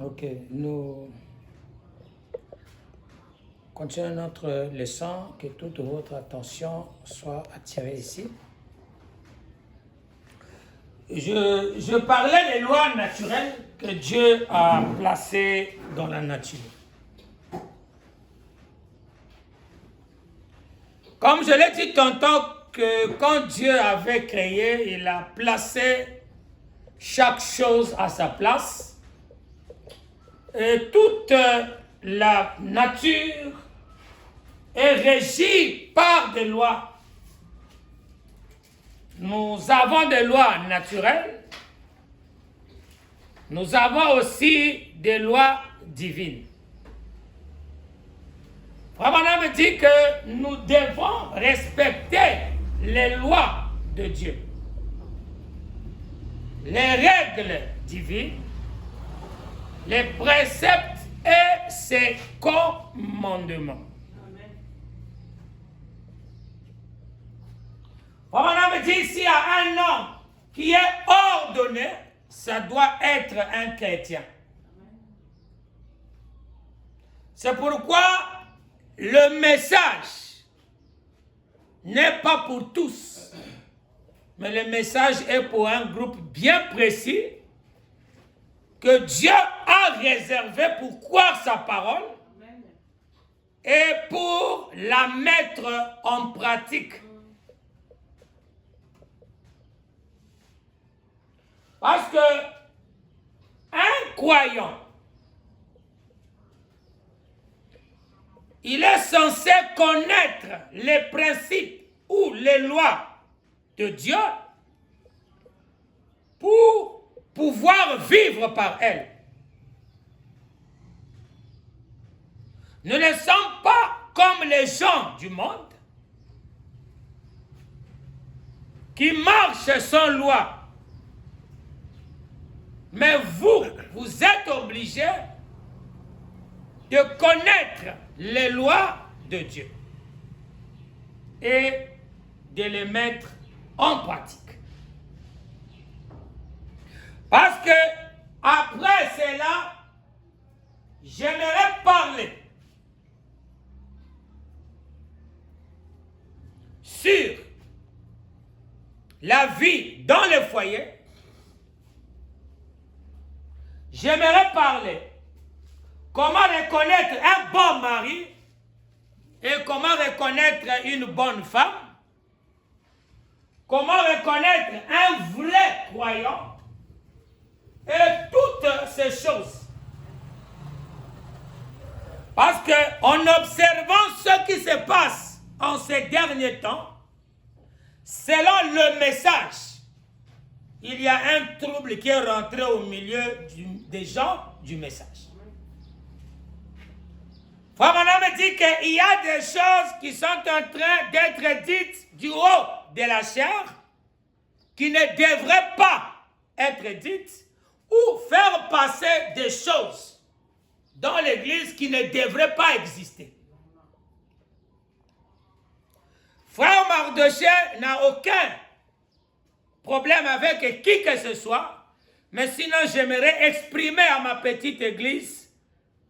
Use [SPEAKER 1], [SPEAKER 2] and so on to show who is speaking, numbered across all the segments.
[SPEAKER 1] Ok, nous continuons notre leçon, que toute votre attention soit attirée ici. Je parlais des lois naturelles que Dieu a placées dans la nature. Comme je l'ai dit tantôt, que quand Dieu avait créé, il a placé chaque chose à sa place. Et toute la nature est régie par des lois. Nous avons des lois naturelles. Nous avons aussi des lois divines. Frère me dit que nous devons respecter les lois de Dieu, les règles divines, les préceptes et ses commandements. Frère me dit s'il y a un homme qui est ordonné, ça doit être un chrétien. C'est pourquoi le message n'est pas pour tous, mais le message est pour un groupe bien précis que Dieu a réservé pour croire sa parole et pour la mettre en pratique. Parce que un croyant, il est censé connaître les principes ou les lois de Dieu pour pouvoir vivre par elles. Nous ne sommes pas comme les gens du monde qui marchent sans loi. Mais vous êtes obligés de connaître les lois de Dieu et de les mettre en pratique. Parce que après cela, j'aimerais parler sur la vie dans le foyer. J'aimerais parler comment reconnaître un bon mari et comment reconnaître une bonne femme. Comment reconnaître un vrai croyant et toutes ces choses. Parce qu'en observant ce qui se passe en ces derniers temps, selon le message, il y a un trouble qui est rentré au milieu des gens du message. Frère Branham dit qu'il y a des choses qui sont en train d'être dites du haut de la chair qui ne devraient pas être dites ou faire passer des choses dans l'église qui ne devraient pas exister. Frère Mardoché n'a aucun problème avec qui que ce soit, mais sinon j'aimerais exprimer à ma petite église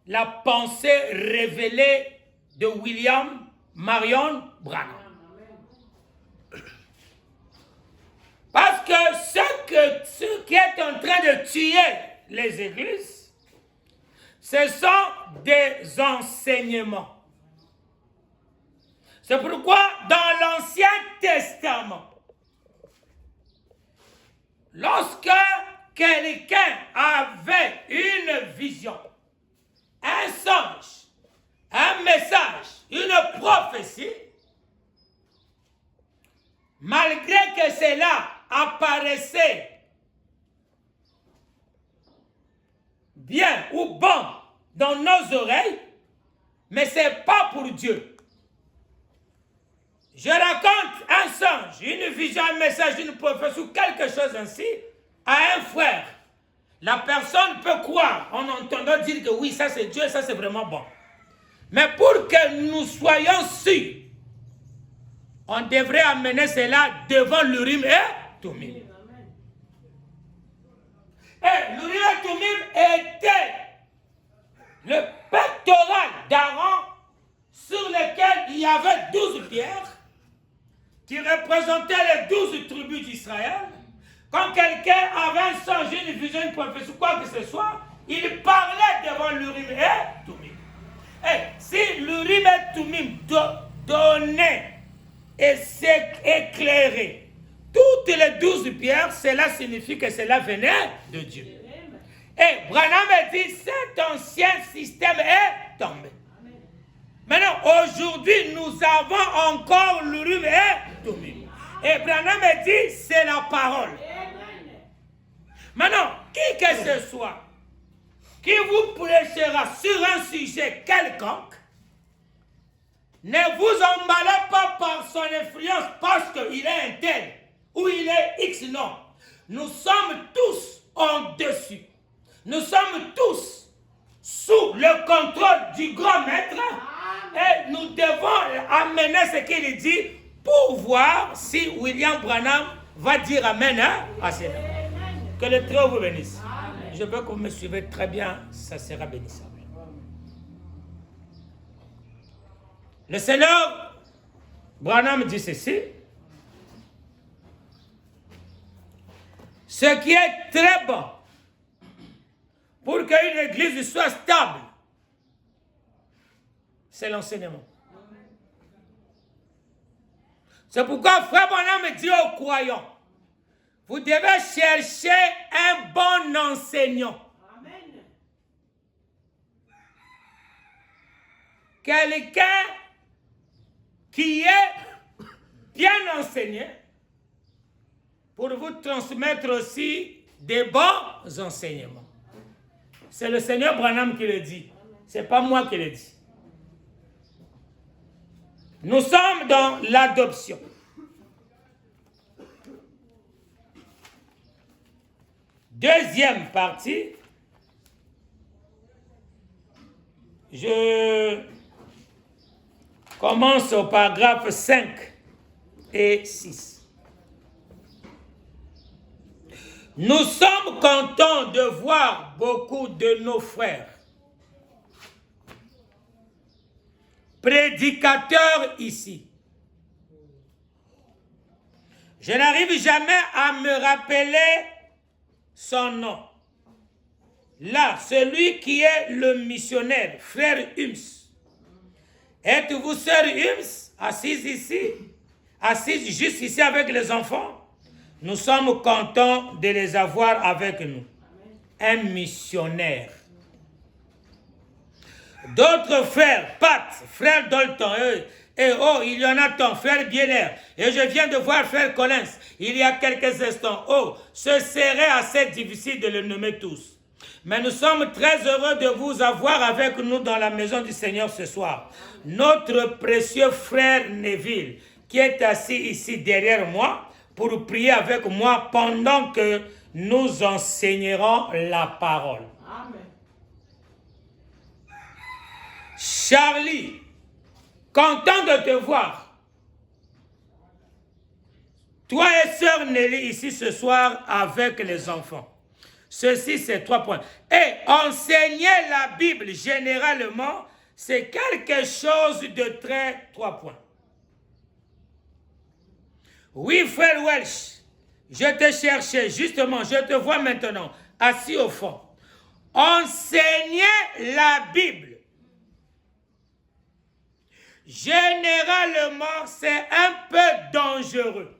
[SPEAKER 1] la pensée révélée de William Marion Branham. Parce que ce qui est en train de tuer les églises, ce sont des enseignements. C'est pourquoi dans l'Ancien Testament, lorsque quelqu'un avait une vision, un songe, un message, une prophétie, malgré que cela apparaissait bien ou bon dans nos oreilles, mais ce n'est pas pour Dieu. Je raconte un songe, une vision, un message, une prophétie ou quelque chose ainsi à un frère. La personne peut croire en entendant dire que oui, ça c'est Dieu, ça c'est vraiment bon. Mais pour que nous soyons sûrs, on devrait amener cela devant l'Urim et Thummim. Et l'Urim et Thummim était y avait 12 pierres qui représentaient les 12 tribus d'Israël. Quand quelqu'un avait un songe, une vision, une prophétie, quoi que ce soit, il parlait devant l'Urim et Tumim. Et si l'Urim et Tumim donnaient et s'éclairait toutes les 12 pierres, cela signifie que cela venait de Dieu. Et Branham a dit, cet ancien système est tombé. Maintenant, aujourd'hui, nous avons encore l'Urim et Tumim. Et Branham a dit, c'est la parole. Maintenant, qui que ce soit, qui vous prêchera sur un sujet quelconque, ne vous emballez pas par son influence parce qu'il est un tel ou il est X, non. Nous sommes tous en dessus. Nous sommes tous sous le contrôle du grand maître et nous devons amener ce qu'il dit pour voir si William Branham va dire Amen à cela. Que le Très-Haut vous bénisse. Amen. Je veux que vous me suivez très bien, ça sera bénissable. Le Seigneur Branham dit ceci. Ce qui est très bon pour qu'une église soit stable, c'est l'enseignement. C'est pourquoi Frère Branham dit aux croyants, vous devez chercher un bon enseignant. Amen. Quelqu'un qui est bien enseigné pour vous transmettre aussi des bons enseignements. C'est le Seigneur Branham qui le dit. Ce n'est pas moi qui le dis. Nous sommes dans l'adoption. Deuxième partie. Je commence au paragraphe 5 et 6. Nous sommes contents de voir beaucoup de nos frères prédicateurs ici. Je n'arrive jamais à me rappeler son nom. Là, celui qui est le missionnaire, frère Hums. Êtes-vous sœur Hums, assise ici, assise juste ici avec les enfants? Nous sommes contents de les avoir avec nous. Un missionnaire. D'autres frères, Pat, frère Dalton, il y en a tant, frère Bieler, et je viens de voir frère Collins, il y a quelques instants. Ce serait assez difficile de les nommer tous. Mais nous sommes très heureux de vous avoir avec nous dans la maison du Seigneur ce soir. Notre précieux frère Neville, qui est assis ici derrière moi, pour prier avec moi pendant que nous enseignerons la parole. Amen. Charlie, content de te voir. Toi et sœur Nelly ici ce soir avec les enfants. Ceci, c'est 3 points. Et enseigner la Bible généralement, c'est quelque chose de très 3 points. Oui, frère Welch, je te cherchais, justement, je te vois maintenant, assis au fond. Enseigner la Bible. Généralement, c'est un peu dangereux.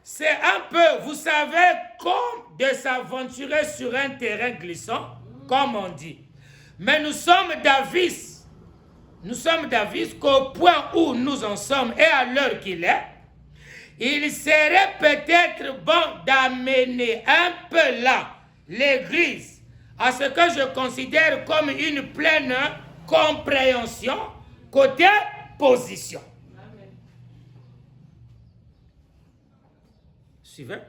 [SPEAKER 1] C'est un peu, vous savez, comme de s'aventurer sur un terrain glissant, comme on dit. Mais nous sommes d'avis. Nous sommes d'avis qu'au point où nous en sommes et à l'heure qu'il est, il serait peut-être bon d'amener un peu là l'Église à ce que je considère comme une pleine compréhension côté position. Amen. Suivez.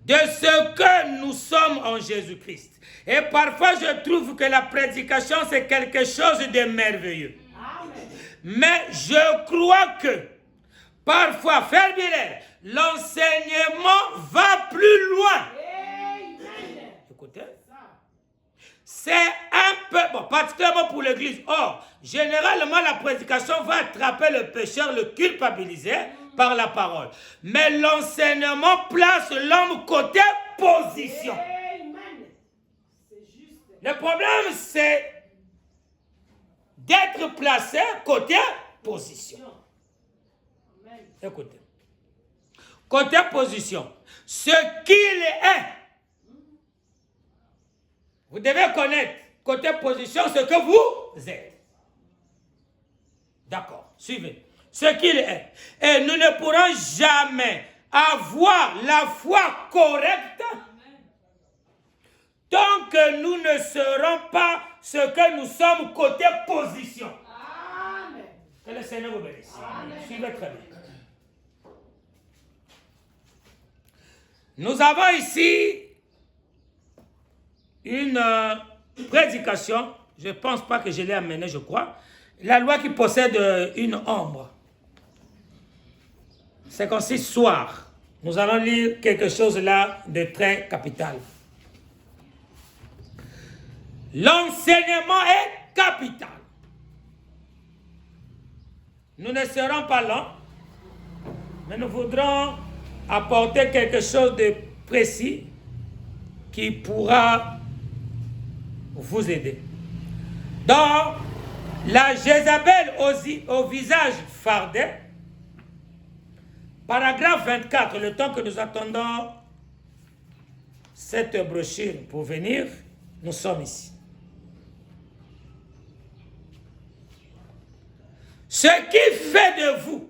[SPEAKER 1] De ce que nous sommes en Jésus-Christ. Et parfois je trouve que la prédication c'est quelque chose de merveilleux. Mais je crois que, parfois, frère Biller, l'enseignement va plus loin. Écoutez, c'est un peu particulièrement pour l'Église. Or, généralement, la prédication va attraper le pécheur, le culpabiliser par la parole. Mais l'enseignement place l'homme côté position. Le problème, c'est d'être placé côté position. Écoutez. Côté position. Ce qu'il est. Vous devez connaître côté position ce que vous êtes. D'accord, suivez. Ce qu'il est. Et nous ne pourrons jamais avoir la foi correcte tant que nous ne serons pas ce que nous sommes côté position. Amen. Que le Seigneur vous bénisse. Suivez très bien. Nous avons ici une prédication, je ne pense pas que je l'ai amenée, je crois. La loi qui possède une ombre. C'est comme si soir, nous allons lire quelque chose là de très capital. L'enseignement est capital. Nous ne serons pas lents, mais nous voudrons apporter quelque chose de précis qui pourra vous aider. Dans la Jézabel au visage fardé, paragraphe 24, le temps que nous attendons cette brochure pour venir, nous sommes ici. Ce qui fait de vous,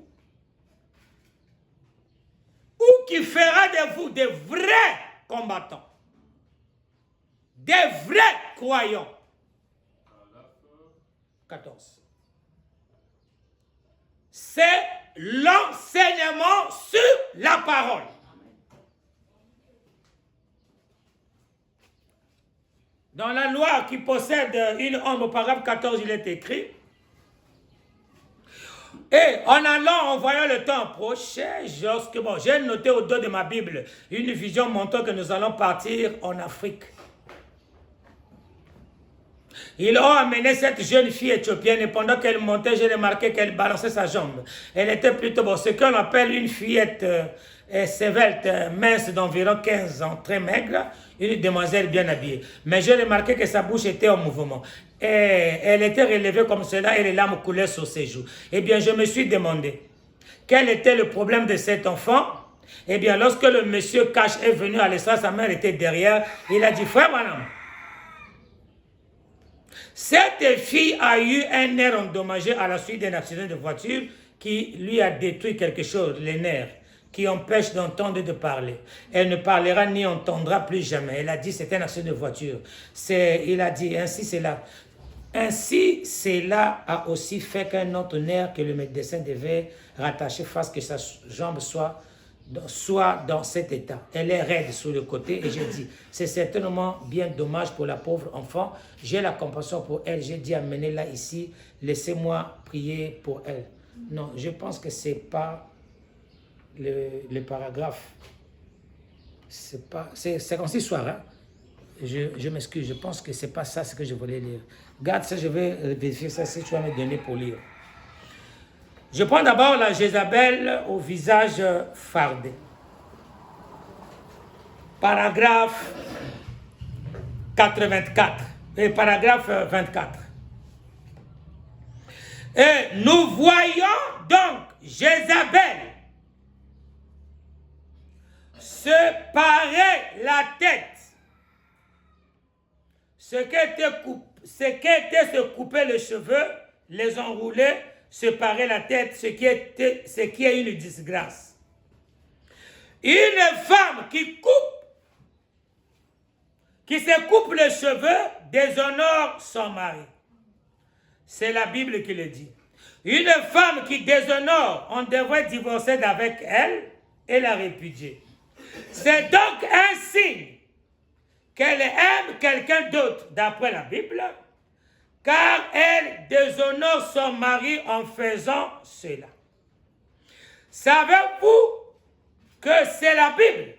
[SPEAKER 1] ou qui fera de vous des vrais combattants, des vrais croyants. 14. C'est l'enseignement sur la parole. Dans la loi qui possède une ombre, paragraphe 14, il est écrit: et en allant, en voyant le temps approcher, j'ai noté au dos de ma Bible une vision montrant que nous allons partir en Afrique. Ils ont amené cette jeune fille éthiopienne et pendant qu'elle montait, j'ai remarqué qu'elle balançait sa jambe. Elle était plutôt, ce qu'on appelle une fillette sévelte, mince d'environ 15 ans, très maigre, une demoiselle bien habillée. Mais j'ai remarqué que sa bouche était en mouvement. Et elle était relevée comme cela et les larmes coulaient sur ses joues. Eh bien, je me suis demandé quel était le problème de cet enfant. Eh bien, lorsque le monsieur Cash est venu à l'estrade, sa mère était derrière. Il a dit: frère, madame, cette fille a eu un nerf endommagé à la suite d'un accident de voiture qui lui a détruit quelque chose, les nerfs, qui empêche d'entendre et de parler. Elle ne parlera ni entendra plus jamais. Elle a dit c'est un accident de voiture. Il a dit ainsi c'est là. Ainsi, cela a aussi fait qu'un autre nerf que le médecin devait rattacher fasse que sa jambe soit dans cet état. Elle est raide sur le côté et j'ai dit, c'est certainement bien dommage pour la pauvre enfant. J'ai la compassion pour elle. J'ai dit, amenez-la ici, laissez-moi prier pour elle. Non, je pense que ce n'est pas le paragraphe. C'est comme si soir, hein? Je m'excuse, je pense que ce n'est pas ça ce que je voulais lire. Garde ça, je vais vérifier ça si tu vas me donner pour lire. Je prends d'abord la Jézabel au visage fardé. Paragraphe 84. Et paragraphe 24. Et nous voyons donc Jézabel se parer la tête. Ce qu'était se couper les cheveux, les enrouler, se parer la tête, ce qui est une disgrâce. Une femme qui se coupe les cheveux, déshonore son mari. C'est la Bible qui le dit. Une femme qui déshonore, on devrait divorcer d'avec elle et la répudier. C'est donc un signe qu'elle aime quelqu'un d'autre, d'après la Bible, car elle déshonore son mari en faisant cela. Savez-vous que c'est la Bible?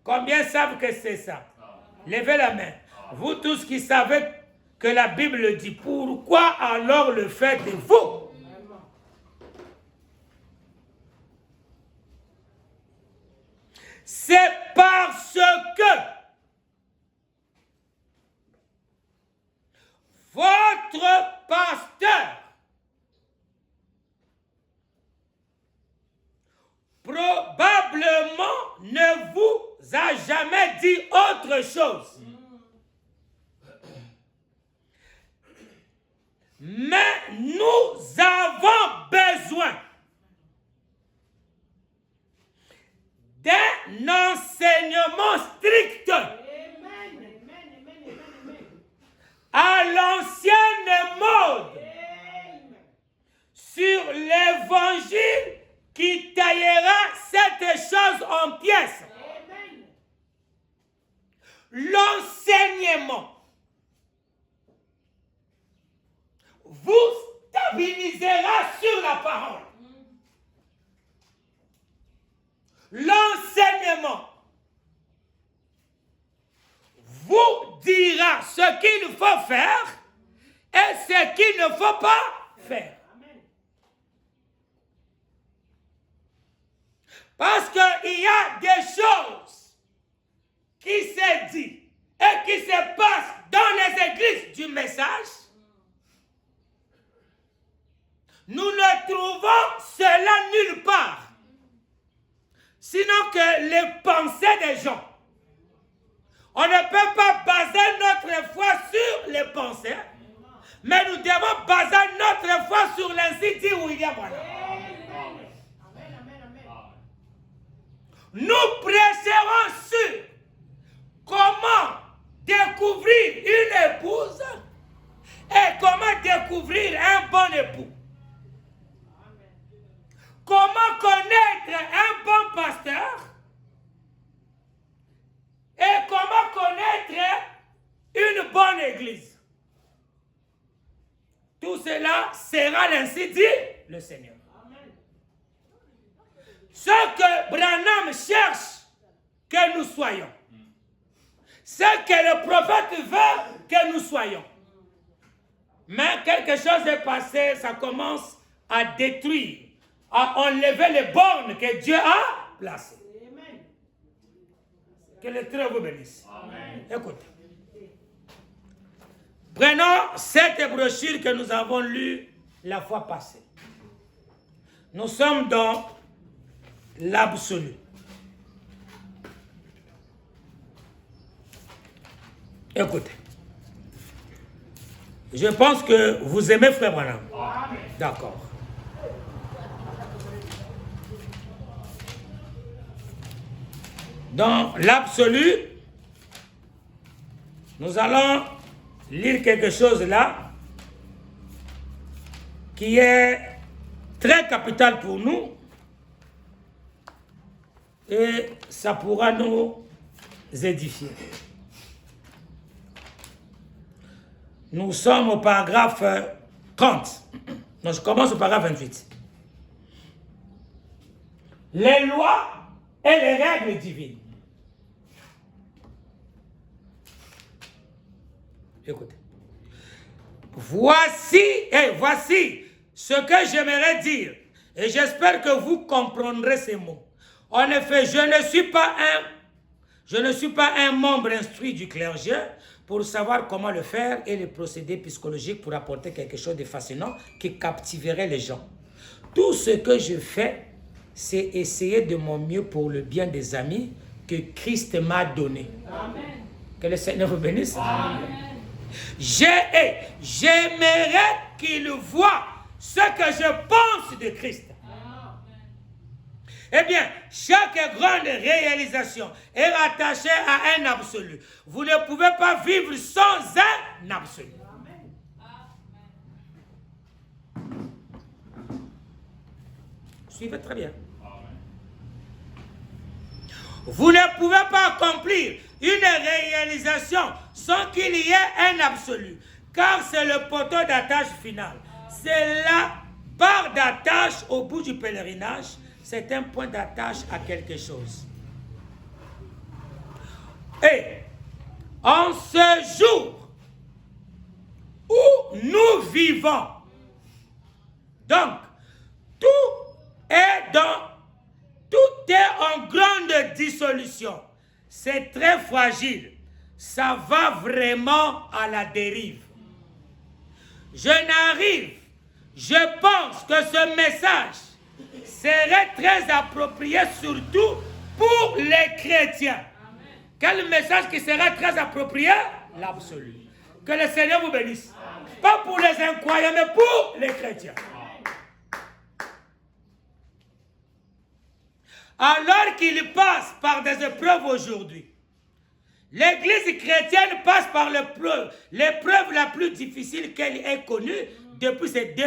[SPEAKER 1] Combien savent que c'est ça? Levez la main. Vous tous qui savez que la Bible dit. Pourquoi alors le faites-vous? C'est parce que votre pasteur probablement ne vous a jamais dit autre chose. Mais nous avons besoin d'un enseignement strict à l'ancienne mode sur l'évangile qui taillera cette chose en pièces. L'enseignement vous stabilisera sur la parole. L'enseignement vous dira ce qu'il faut faire et ce qu'il ne faut pas faire. Parce qu'il y a des choses qui se disent et qui se passent dans les églises du message. Nous ne trouvons cela nulle part. Sinon que les pensées des gens. On ne peut pas baser notre foi sur les pensées, mais nous devons baser notre foi sur l'ainsi dit William Branham. Nous prêcherons sur comment découvrir une épouse et comment découvrir un bon époux. Comment connaître un bon pasteur et comment connaître une bonne église. Tout cela sera l'ainsi dit le Seigneur. Ce que Branham cherche que nous soyons. Ce que le prophète veut que nous soyons. Mais quelque chose est passé, ça commence à détruire, à enlever les bornes que Dieu a placées. Que l'Éternel vous bénisse. Amen. Écoutez. Prenons cette brochure que nous avons lue la fois passée. Nous sommes dans l'absolu. Écoutez. Je pense que vous aimez Frère Branham. D'accord. Dans l'absolu, nous allons lire quelque chose là qui est très capital pour nous et ça pourra nous édifier. Nous sommes au paragraphe 30. Donc je commence au paragraphe 28. Les lois et les règles divines. Écoutez. Voici ce que j'aimerais dire. Et j'espère que vous comprendrez ces mots. En effet, je ne suis pas un membre instruit du clergé pour savoir comment le faire et les procédés psychologiques pour apporter quelque chose de fascinant qui captiverait les gens. Tout ce que je fais, c'est essayer de mon mieux pour le bien des amis que Christ m'a donné. Amen. Que le Seigneur vous bénisse. Amen. J'aimerais qu'il voie ce que je pense de Christ. Eh bien, chaque grande réalisation est rattachée à un absolu. Vous ne pouvez pas vivre sans un absolu. Suivez très bien. Vous ne pouvez pas accomplir une réalisation sans qu'il y ait un absolu, car c'est le poteau d'attache final. C'est la barre d'attache au bout du pèlerinage. C'est un point d'attache à quelque chose. Et en ce jour nous vivons. Donc, tout est en grande dissolution. C'est très fragile. Ça va vraiment à la dérive. Je pense que ce message serait très approprié surtout pour les chrétiens. Amen. Quel message qui serait très approprié? L'absolu. Que le Seigneur vous bénisse. Amen. Pas pour les incroyants, mais pour les chrétiens. Alors qu'il passe par des épreuves aujourd'hui, l'Église chrétienne passe par l'épreuve la plus difficile qu'elle ait connue depuis ces 2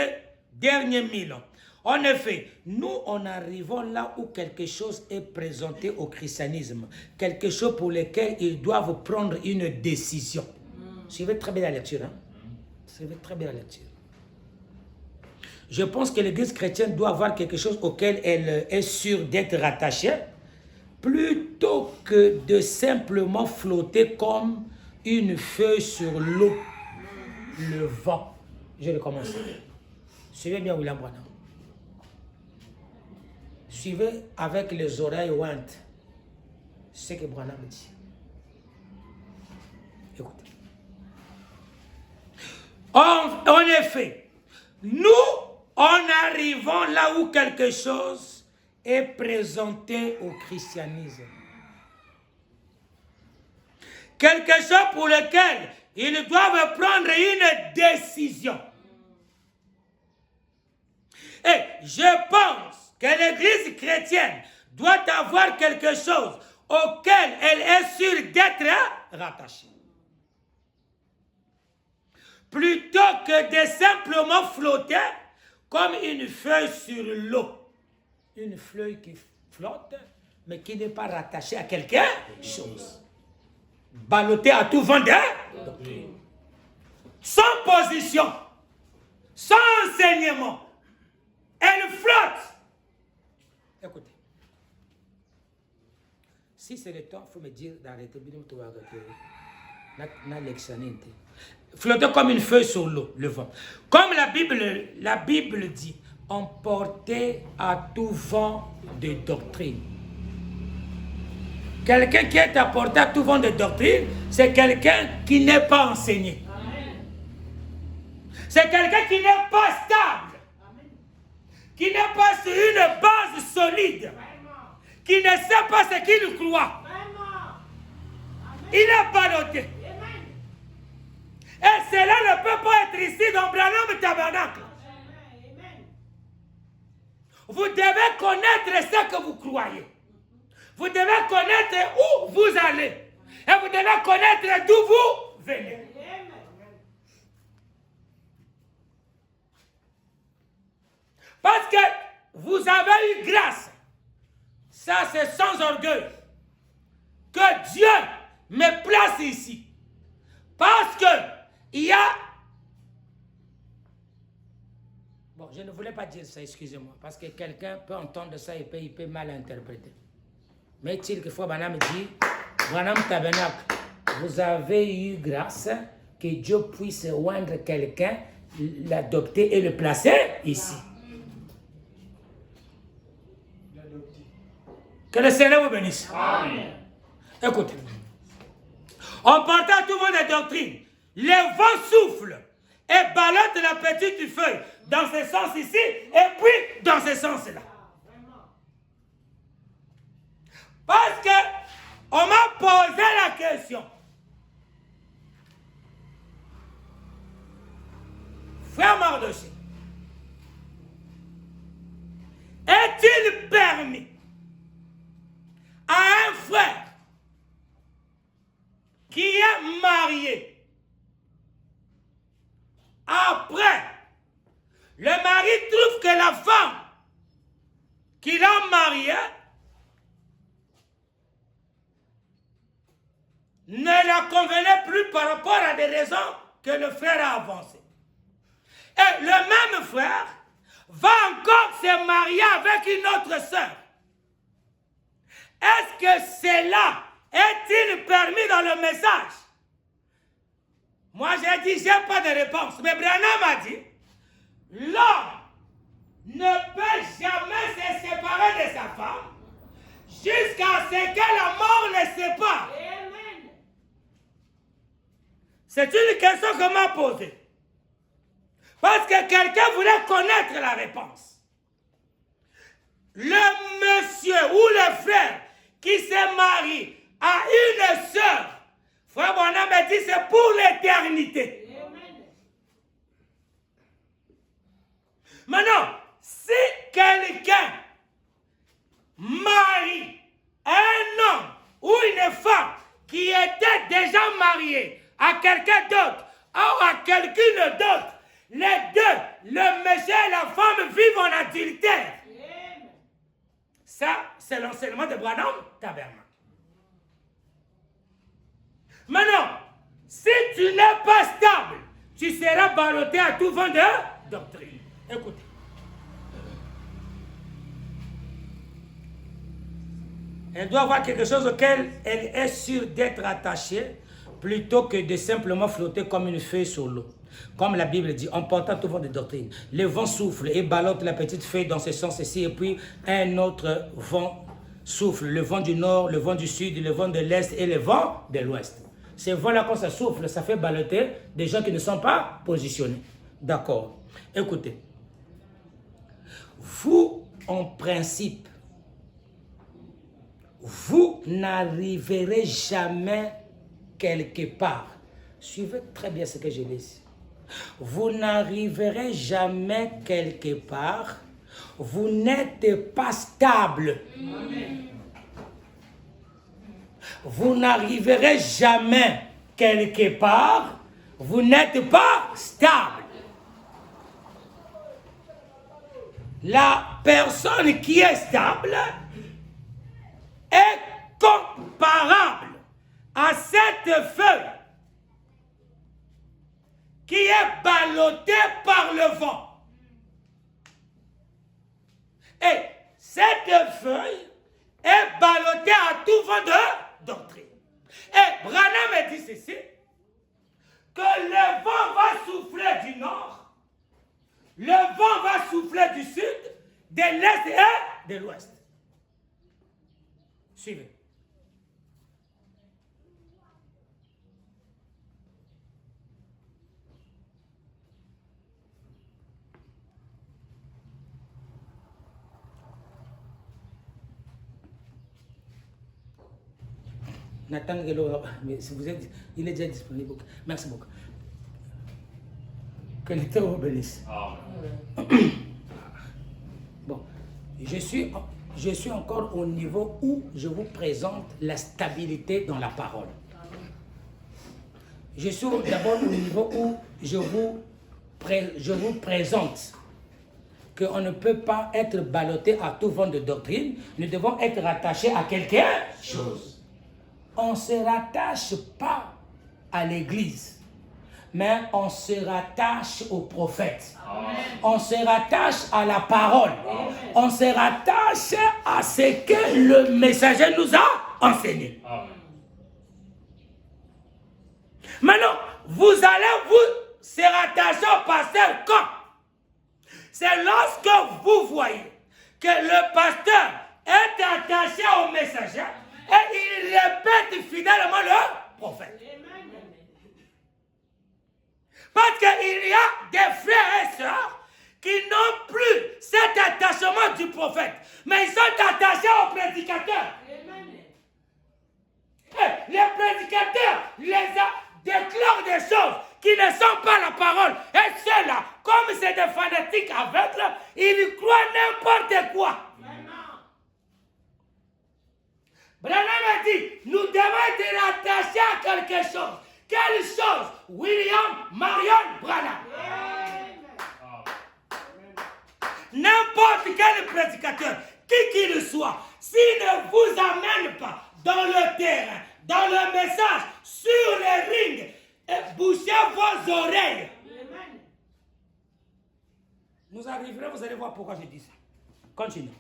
[SPEAKER 1] derniers 1000 ans. En effet, nous en arrivons là où quelque chose est présenté au christianisme, quelque chose pour lequel ils doivent prendre une décision. Suivez très bien la lecture. Hein? Suivez très bien la lecture. Je pense que l'Église chrétienne doit avoir quelque chose auquel elle est sûre d'être rattachée, plutôt que de simplement flotter comme une feuille sur l'eau, le vent. Je vais commencer. Suivez bien William Branham. Suivez avec les oreilles ouantes ce que Branham dit. Écoutez. En effet, nous en arrivons là où quelque chose est présenté au christianisme. Quelque chose pour lequel ils doivent prendre une décision. Et je pense que l'Église chrétienne doit avoir quelque chose auquel elle est sûre d'être rattachée. Plutôt que de simplement flotter comme une feuille sur l'eau. Une feuille qui flotte, mais qui n'est pas rattachée à quelque chose. Ballottée à tout vent de doctrine. Sans position, sans enseignement. Elle flotte. Écoutez. Si c'est le temps, il faut me dire d'arrêter. Flotter comme une feuille sur l'eau, le vent. Comme la Bible dit, emporté à tout vent de doctrine. Quelqu'un qui est apporté à tout vent de doctrine, c'est quelqu'un qui n'est pas enseigné. C'est quelqu'un qui n'est pas stable. Qui n'est pas sur une base solide. Qui ne sait pas ce qu'il croit. Il est ballotté. Et cela ne peut pas être ici dans Branham Tabernacle. Vous devez connaître ce que vous croyez. Vous devez connaître où vous allez. Et vous devez connaître d'où vous venez. Parce que vous avez eu grâce. Ça, c'est sans orgueil. Que Dieu me place ici. Parce que il y a... Bon, je ne voulais pas dire ça, excusez-moi. Parce que quelqu'un peut entendre ça et il peut mal interpréter. Mais il que fois Branham dit, Branham Tabernacle, vous avez eu grâce que Dieu puisse oindre quelqu'un, l'adopter et le placer ici. Que le Seigneur vous bénisse. Amen. Écoutez. En partant tout le monde des doctrines, le vent souffle et ballotte la petite feuille dans ce sens ici et puis dans ce sens-là. Parce que on m'a posé la question. Frère Mardoché, est-il permis à un frère qui est marié, après, le mari trouve que la femme qu'il a mariée ne la convenait plus par rapport à des raisons que le frère a avancées. Et le même frère va encore se marier avec une autre sœur. Est-ce que cela est-il permis dans le message? Moi, j'ai dit, j'ai pas de réponse. Mais Branham a dit, l'homme ne peut jamais se séparer de sa femme jusqu'à ce que la mort les sépare. Amen. C'est une question qu'on m'a posée. Parce que quelqu'un voulait connaître la réponse. Le monsieur ou le frère qui se marie à une sœur, Frère Branham a dit, c'est pour l'éternité. Maintenant, si quelqu'un marie un homme ou une femme qui était déjà mariée à quelqu'un d'autre ou à quelqu'une d'autre, les deux, le monsieur et la femme, vivent en adultère. Ça, c'est l'enseignement de Branham Tabernacle. Maintenant, si tu n'es pas stable, tu seras ballotté à tout vent de doctrine. Écoutez. Elle doit avoir quelque chose auquel elle est sûre d'être attachée plutôt que de simplement flotter comme une feuille sur l'eau. Comme la Bible dit, en portant tout vent de doctrine. Le vent souffle et ballotte la petite feuille dans ce sens-ci, et puis un autre vent souffle. Le vent du nord, le vent du sud, le vent de l'est et le vent de l'ouest. Ces vents-là, quand ça souffle, ça fait ballotter des gens qui ne sont pas positionnés. D'accord. Écoutez. Vous, en principe, vous n'arriverez jamais quelque part. Suivez très bien ce que je dis. Vous n'arriverez jamais quelque part. Vous n'êtes pas stable. Amen. Vous n'arriverez jamais quelque part. Vous n'êtes pas stable. La personne qui est stable est comparable à cette feuille qui est ballottée par le vent. Et cette feuille est ballottée à tout vent de doctrine. Et Branham dit ceci, que le vent va souffler du nord, le vent va souffler du sud, de l'est et de l'ouest. Suivez. Nathan Gelo, mais si vous êtes, il est déjà disponible. Merci beaucoup. Que l'État vous bénisse. Bon, je suis encore au niveau où je vous présente la stabilité dans la parole. Je suis d'abord au niveau où je vous présente qu'on ne peut pas être ballotté à tout vent de doctrine. Nous devons être rattachés à quelque chose. On ne se rattache pas à l'Église, mais on se rattache au prophète. Amen. On se rattache à la parole. Amen. On se rattache à ce que le messager nous a enseigné. Amen. Maintenant, vous allez vous se rattacher au pasteur quand? C'est lorsque vous voyez que le pasteur est attaché au messager et il répète fidèlement le prophète. Parce qu'il y a des frères et sœurs qui n'ont plus cet attachement du prophète, mais ils sont attachés au prédicateur. Et les prédicateurs déclarent des choses qui ne sont pas la parole. Et ceux-là, comme c'est des fanatiques aveugles, ils croient n'importe quoi. Branham a dit, nous devons être attachés à quelque chose. Quelle chose? William Marion Branham. N'importe quel prédicateur, qui qu'il soit, s'il ne vous amène pas dans le terrain, dans le message, sur le ring, et bouchez vos oreilles. Nous arriverons, vous allez voir pourquoi je dis ça. Continuons.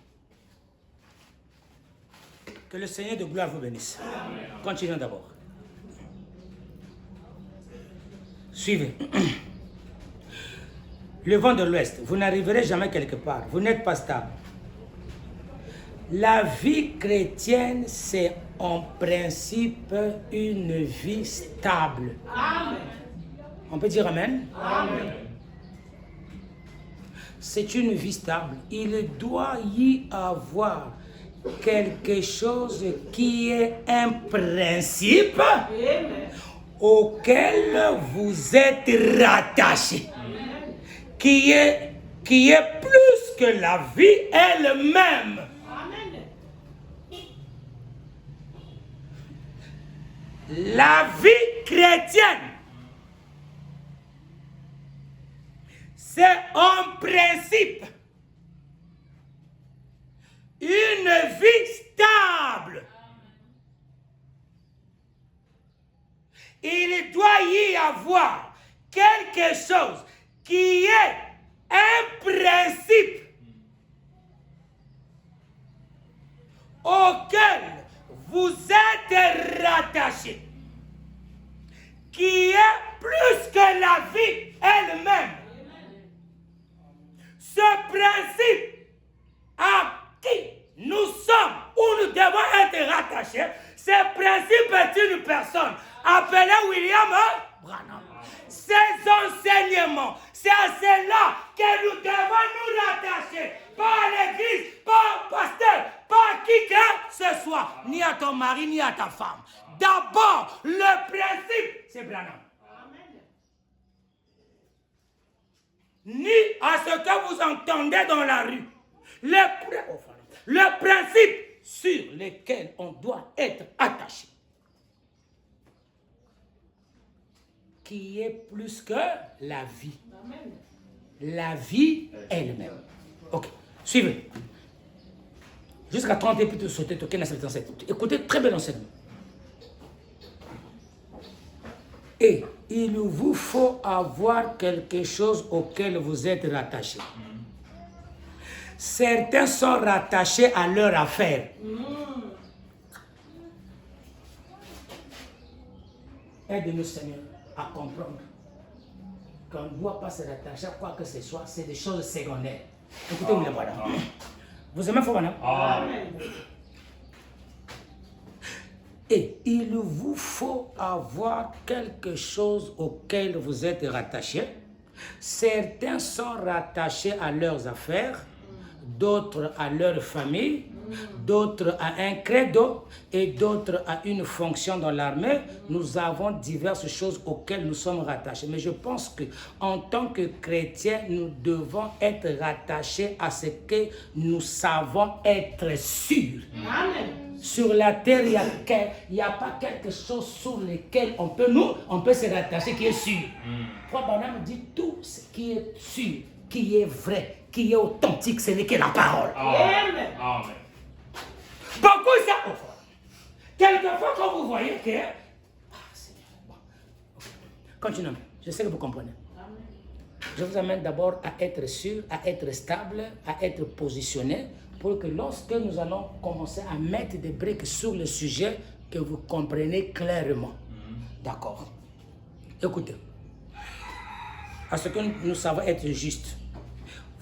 [SPEAKER 1] Que le Seigneur de gloire vous bénisse. Amen. Continuons d'abord. Suivez. Le vent de l'Ouest, vous n'arriverez jamais quelque part. Vous n'êtes pas stable. La vie chrétienne, c'est en principe une vie stable.
[SPEAKER 2] Amen.
[SPEAKER 1] On peut dire Amen?
[SPEAKER 2] Amen.
[SPEAKER 1] C'est une vie stable. Il doit y avoir quelque chose qui est un principe
[SPEAKER 2] Amen.
[SPEAKER 1] auquel vous êtes rattaché, qui est plus que la vie elle-même.
[SPEAKER 2] Amen.
[SPEAKER 1] La vie chrétienne, c'est en principe une vie stable. Il doit y avoir quelque chose qui est un principe auquel vous êtes rattaché, qui est plus que la vie elle-même. Ce principe à qui nous sommes ou nous devons être rattachés, ce principe est une personne appelée William Branham. Ces enseignements, c'est à cela que nous devons nous rattacher. Pas à l'église, pas au pasteur, pas à qui que ce soit, ni à ton mari, ni à ta femme. D'abord, le principe, c'est Branham. Ni à ce que vous entendez dans la rue. Le principe sur lequel on doit être attaché, qui est plus que la vie.
[SPEAKER 2] Amen.
[SPEAKER 1] La vie elle-même. Ok, suivez. Jusqu'à 30 et puis de sauter, toquer dans 77. Écoutez, très bel enseignement. Et il vous faut avoir quelque chose auquel vous êtes rattaché. Certains sont rattachés à leur affaire. Aide-nous, Seigneur, à comprendre qu'on ne doit pas se rattacher à quoi que ce soit, c'est des choses secondaires. Écoutez-vous les voilà. Vous aimez Fobana?
[SPEAKER 2] Amen.
[SPEAKER 1] Et il vous faut avoir quelque chose auquel vous êtes rattaché. Certains sont rattachés à leurs affaires, d'autres à leur famille, d'autres à un credo et d'autres à une fonction dans l'armée. Nous avons diverses choses auxquelles nous sommes rattachés. Mais je pense qu'en tant que chrétiens, nous devons être rattachés à ce que nous savons être sûrs.
[SPEAKER 2] Amen.
[SPEAKER 1] Sur la terre, il n'y a pas quelque chose sur lequel on peut se rattacher qui est sûr. Frère Branham dit tout ce qui est sûr, qui est vrai, qui est authentique, ce n'est que la parole.
[SPEAKER 2] Amen.
[SPEAKER 3] Amen.
[SPEAKER 1] Beaucoup ça. Quelquefois, quand vous voyez que... Seigneur, bon. Continuons. Je sais que vous comprenez. Je vous amène d'abord à être sûr, à être stable, à être positionné, pour que lorsque nous allons commencer à mettre des briques sur le sujet, que vous compreniez clairement. D'accord. Écoutez. À ce que nous savons être juste.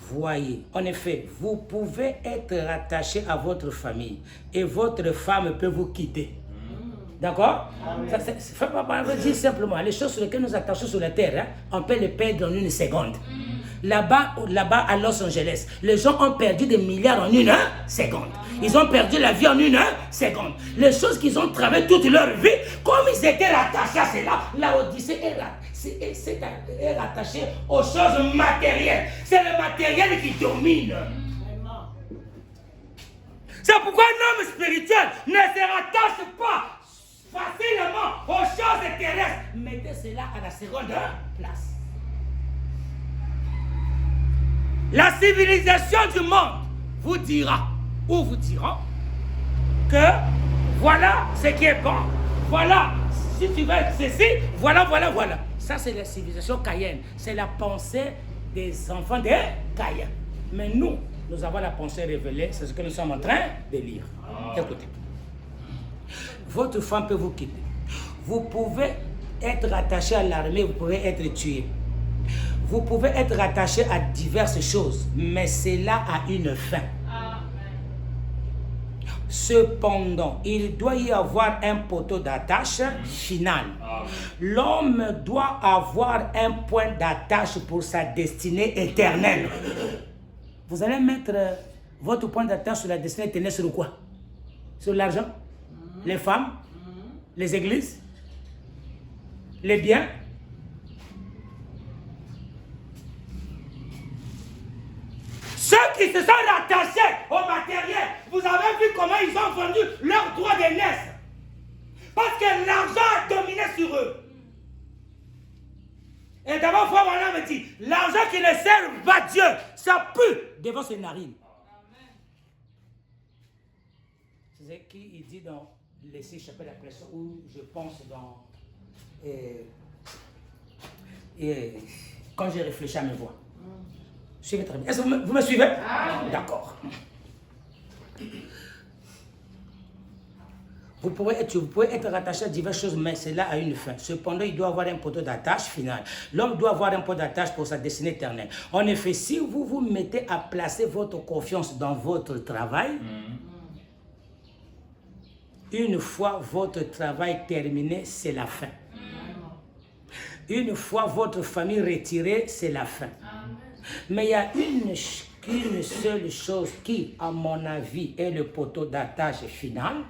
[SPEAKER 1] Voyez, en effet, vous pouvez être rattaché à votre famille et votre femme peut vous quitter. D'accord? Faites pas dire simplement, les choses sur lesquelles nous attachons sur la terre, hein, on peut les perdre en une seconde. Là-bas à Los Angeles, les gens ont perdu des milliards en une seconde. Ils ont perdu la vie en une seconde. Les choses qu'ils ont travaillé toute leur vie, comme ils étaient rattachés à cela, la Odyssée est rattachée aux choses matérielles. C'est le matériel qui domine. C'est pourquoi un homme spirituel ne se rattache pas facilement aux choses terrestres. Mettez cela à la seconde place. La civilisation du monde vous dira, ou vous diront, que voilà ce qui est bon. Voilà, si tu veux ceci, voilà. Ça, c'est la civilisation Cayenne. C'est la pensée des enfants de Caïn. Mais nous avons la pensée révélée. C'est ce que nous sommes en train de lire. Écoutez. Votre femme peut vous quitter. Vous pouvez être rattaché à l'armée, vous pouvez être tué. Vous pouvez être rattaché à diverses choses, mais cela a une fin. Cependant, il doit y avoir un poteau d'attache final. L'homme doit avoir un point d'attache pour sa destinée éternelle. Vous allez mettre votre point d'attache sur la destinée éternelle sur quoi? Sur l'argent? Les femmes? Les églises? Les biens? Ceux qui se sont rattachés au matériel, vous avez vu comment ils ont vendu leur droit d'aînesse. Parce que l'argent a dominé sur eux. Et d'abord, Frère Branham me dit, l'argent qui ne sert pas Dieu, ça pue devant ses narines. C'est ce qu'il dit dans les 6 chapitres après ça, où je pense dans... quand j'ai réfléchi à mes voix. Suivez très bien. Est-ce que vous me suivez? D'accord. Vous pouvez être rattaché à diverses choses, mais cela a une fin. Cependant, il doit avoir un poteau d'attache final. L'homme doit avoir un poteau d'attache pour sa destinée éternelle. En effet, si vous vous mettez à placer votre confiance dans votre travail, une fois votre travail terminé, c'est la fin. Une fois votre famille retirée, c'est la fin. Mais il y a une seule chose qui, à mon avis, est le poteau d'attache final.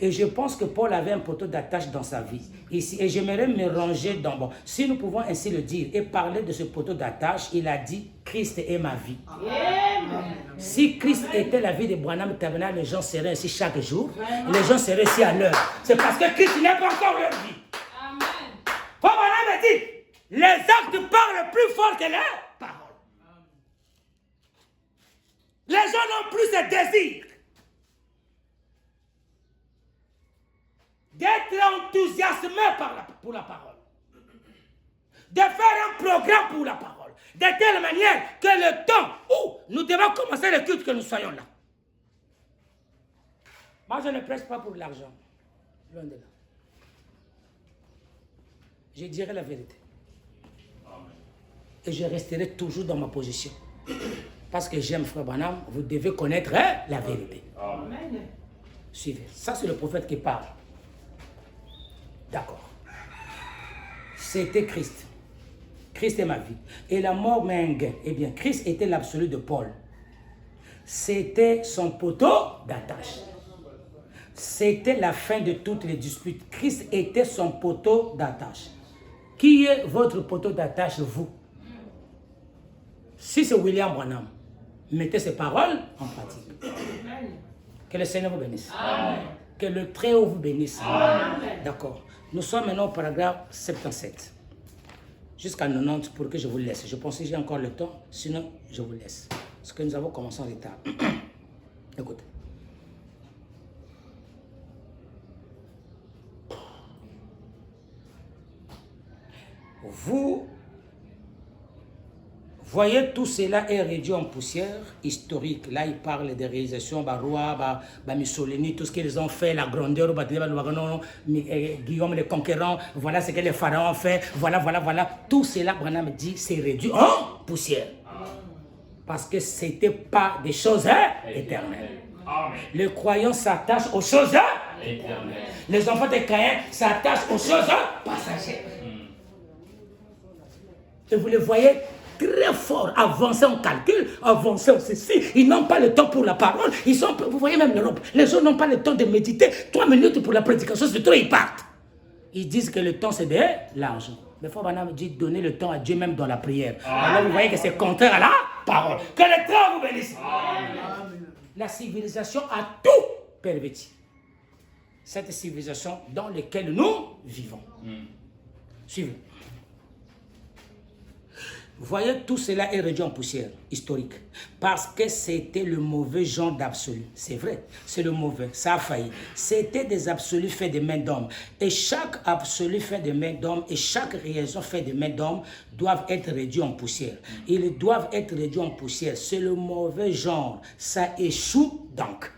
[SPEAKER 1] Et je pense que Paul avait un poteau d'attache dans sa vie. Ici, et j'aimerais me ranger dans... Bon, si nous pouvons ainsi le dire et parler de ce poteau d'attache, il a dit « Christ est ma vie ». Si Christ était la vie de Branham Tabernacle, les gens seraient ici chaque jour. Et les gens seraient ici à l'heure. C'est parce que Christ n'est pas encore leur vie. Paul Branham a dit « Les actes parlent plus fort que les paroles ». Les gens n'ont plus ce désir d'être enthousiasmés pour la parole, de faire un programme pour la parole, de telle manière que le temps où nous devons commencer le culte, que nous soyons là. Moi, je ne prêche pas pour l'argent, loin de là. Je dirai la vérité. Et je resterai toujours dans ma position. Parce que j'aime Frère Branham, vous devez connaître la vérité. Amen. Suivez. Ça, c'est le prophète qui parle. D'accord. C'était Christ. Christ est ma vie. Et la mort m'est un gain. Eh bien, Christ était l'absolu de Paul. C'était son poteau d'attache. C'était la fin de toutes les disputes. Christ était son poteau d'attache. Qui est votre poteau d'attache, vous? Si c'est William Branham, mettez ces paroles en pratique. Que le Seigneur vous bénisse. Amen. Que le Très-Haut vous bénisse. D'accord. Nous sommes maintenant au paragraphe 77. Jusqu'à 90 pour que je vous laisse. Je pense que j'ai encore le temps, sinon je vous laisse. Parce que nous avons commencé en retard. Écoutez. Vous voyez, tout cela est réduit en poussière historique. Là, il parle des réalisations, Baroua, Mussolini, tout ce qu'ils ont fait, la grandeur, Guillaume le Conquérant, voilà ce que les pharaons ont fait, voilà. Tout cela, Branham dit, c'est réduit en poussière. Parce que ce n'était pas des choses éternelles. Les croyants s'attachent aux choses éternelles. Les enfants de Caïn s'attachent aux choses passagères. Et vous les voyez très fort, avancés en calcul, avancés en ceci. Ils n'ont pas le temps pour la parole. Vous voyez même l'Europe. Les gens n'ont pas le temps de méditer. 3 minutes pour la prédication, c'est trop, ils partent. Ils disent que le temps, c'est de l'argent. Mais Frère Branham dit donner le temps à Dieu même dans la prière. Alors vous voyez que c'est contraire à la parole. Que le temps vous bénisse. La civilisation a tout perverti. Cette civilisation dans laquelle nous vivons. Suivez. Vous voyez, tout cela est réduit en poussière historique. Parce que c'était le mauvais genre d'absolu. C'est vrai, c'est le mauvais. Ça a failli. C'était des absolus faits de mains d'hommes. Et chaque absolu fait de mains d'hommes et chaque réalisation faite de mains d'hommes doivent être réduits en poussière. Ils doivent être réduits en poussière. C'est le mauvais genre. Ça échoue donc.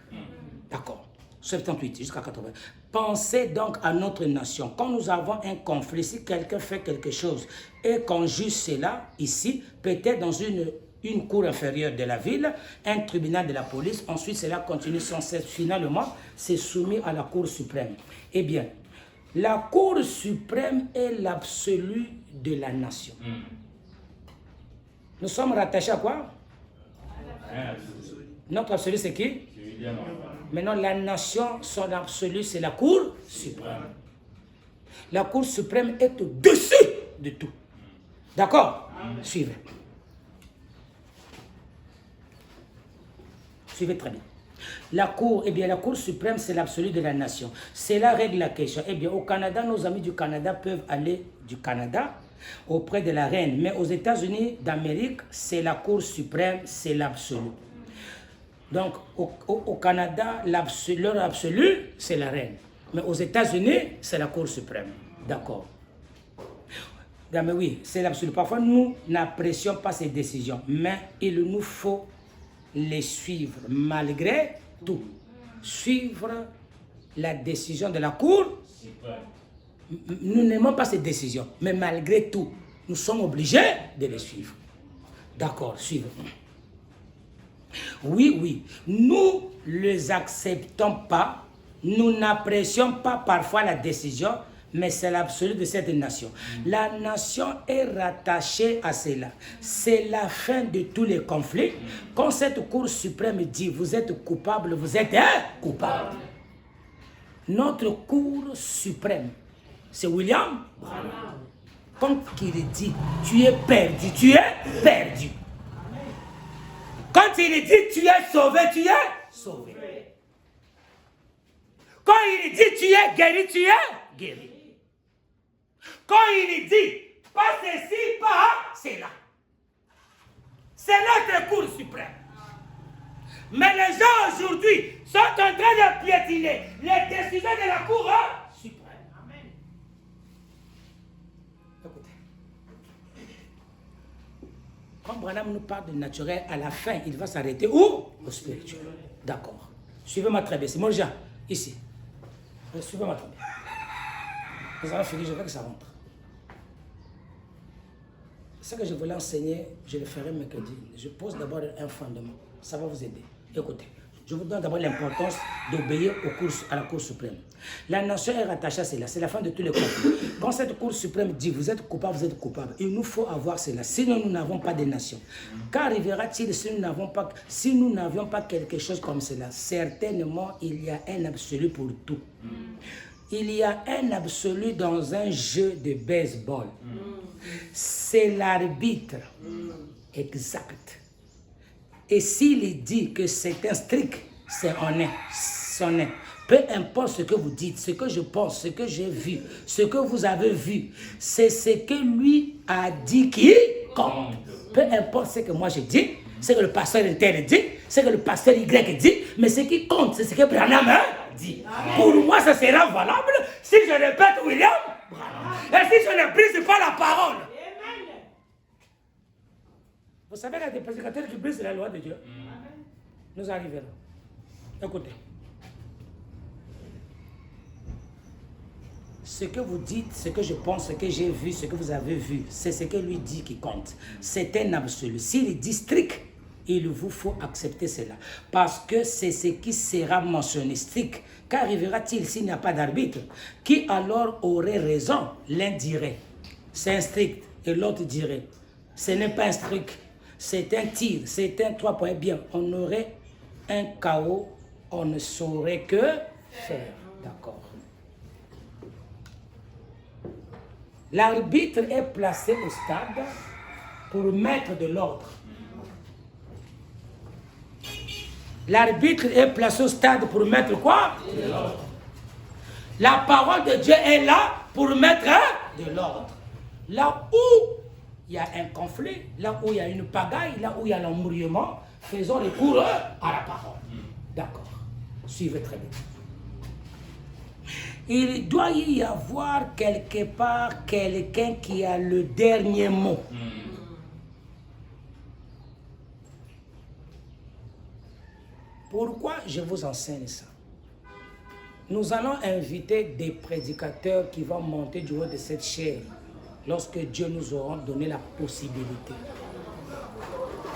[SPEAKER 1] D'accord. 78 jusqu'à 80.
[SPEAKER 3] Pensez donc à notre nation. Quand nous avons un conflit, si quelqu'un fait quelque chose et qu'on juge cela ici, peut-être dans une cour inférieure de la ville, un tribunal de la police, ensuite cela continue sans cesse. Finalement, c'est soumis à la Cour suprême. Eh bien, la Cour suprême est l'absolu de la nation. Nous sommes rattachés à quoi? Notre absolu, c'est qui? Maintenant, la nation, son absolu, c'est la Cour suprême. La Cour suprême est au-dessus de tout. D'accord? Suivez. Suivez très bien. La Cour, eh bien, la Cour suprême, c'est l'absolu de la nation. Cela règle la question. Eh bien, au Canada, nos amis du Canada peuvent aller du Canada auprès de la reine. Mais aux États-Unis d'Amérique, c'est la Cour suprême, c'est l'absolu. Donc, au Canada, leur absolu, c'est la reine. Mais aux États-Unis, c'est la Cour suprême. D'accord. Mais oui, c'est l'absolu. Parfois, nous n'apprécions pas ces décisions, mais il nous faut les suivre malgré tout. Suivre la décision de la Cour. Nous n'aimons pas ces décisions, mais malgré tout, nous sommes obligés de les suivre. D'accord, suivez. Oui, oui, nous ne les acceptons pas, nous n'apprécions pas parfois la décision, mais c'est l'absolu de cette nation. La nation est rattachée à cela. C'est la fin de tous les conflits. Quand cette Cour suprême dit, vous êtes coupable, vous êtes coupable. Notre Cour suprême, c'est William Branham. Quand il dit, tu es perdu, tu es perdu. Quand il dit tu es sauvé, tu es sauvé. Quand il dit tu es guéri, tu es guéri. Quand il dit pas ceci, pas cela. C'est notre Cour suprême. Mais les gens aujourd'hui sont en train de piétiner les décisions de la Cour suprême. Amen. Écoutez. Quand Branham nous parle du naturel, à la fin, il va s'arrêter où? Au spirituel. D'accord. Suivez-moi très bien. C'est mon Jean, ici. Suivez-moi très bien. Nous allons finir, je veux que ça rentre. Ce que je voulais enseigner, je le ferai mercredi. Je pose d'abord un fondement. Ça va vous aider. Écoutez, je vous donne d'abord l'importance d'obéir à la Cour suprême. La nation est rattachée à cela. C'est la fin de tous les conflits. Quand cette Cour suprême dit vous êtes coupable, vous êtes coupable, il nous faut avoir cela. Sinon, nous n'avons pas de nation. Qu'arrivera-t-il si nous n'avions pas quelque chose comme cela? Certainement, il y a un absolu pour tout. Il y a un absolu dans un jeu de baseball. C'est l'arbitre exact. Et s'il dit que c'est un strict, c'est honnête. Peu importe ce que vous dites, ce que je pense, ce que j'ai vu, ce que vous avez vu, c'est ce que lui a dit qui compte. Peu importe ce que moi je dis, ce que le pasteur interne dit, ce que le pasteur Y dit, mais ce qui compte, c'est ce que Branham dit. Amen. Pour moi, ça sera valable si je répète William Branham. Et si je ne brise pas la parole. Amen. Vous savez, il y a des prédicateurs qui brisent la loi de Dieu. Amen. Nous arriverons. Écoutez. Ce que vous dites, ce que je pense, ce que j'ai vu, ce que vous avez vu, c'est ce que lui dit qui compte. C'est un absolu. S'il dit strict, il vous faut accepter cela. Parce que c'est ce qui sera mentionné strict. Qu'arrivera-t-il s'il n'y a pas d'arbitre? Qui alors aurait raison? L'un dirait, c'est un strict. Et l'autre dirait, ce n'est pas un strict. C'est un tir, c'est un 3 points. Bien, on aurait un chaos, on ne saurait que faire. D'accord. L'arbitre est placé au stade pour mettre de l'ordre. L'arbitre est placé au stade pour mettre quoi? De l'ordre. La parole de Dieu est là pour mettre de l'ordre. Là où il y a un conflit, là où il y a une pagaille, là où il y a l'embrouillement, faisons recours à la parole. D'accord. Suivez très bien. Il doit y avoir quelque part quelqu'un qui a le dernier mot. Pourquoi je vous enseigne ça? Nous allons inviter des prédicateurs qui vont monter du haut de cette chaire lorsque Dieu nous aura donné la possibilité.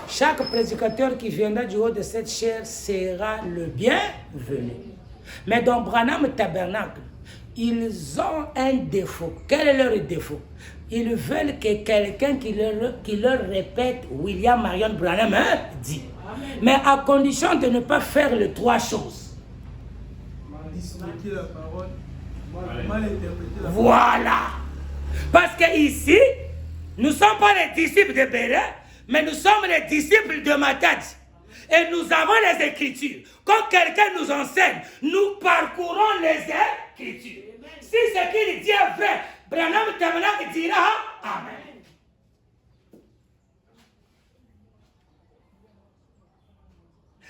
[SPEAKER 3] Chaque prédicateur qui viendra du haut de cette chaire sera le bienvenu. Mais dans Branham Tabernacle, ils ont un défaut. Quel est leur défaut? Ils veulent que quelqu'un qui leur répète William Marion Branham dit. Amen. Mais à condition de ne pas faire les trois choses. Voilà. Parce que ici, nous ne sommes pas les disciples de Béret, mais nous sommes les disciples de Matadi. Et nous avons les Écritures. Quand quelqu'un nous enseigne, nous parcourons les Écritures. Si ce qu'il dit est vrai, Branham Tabernacle dira Amen.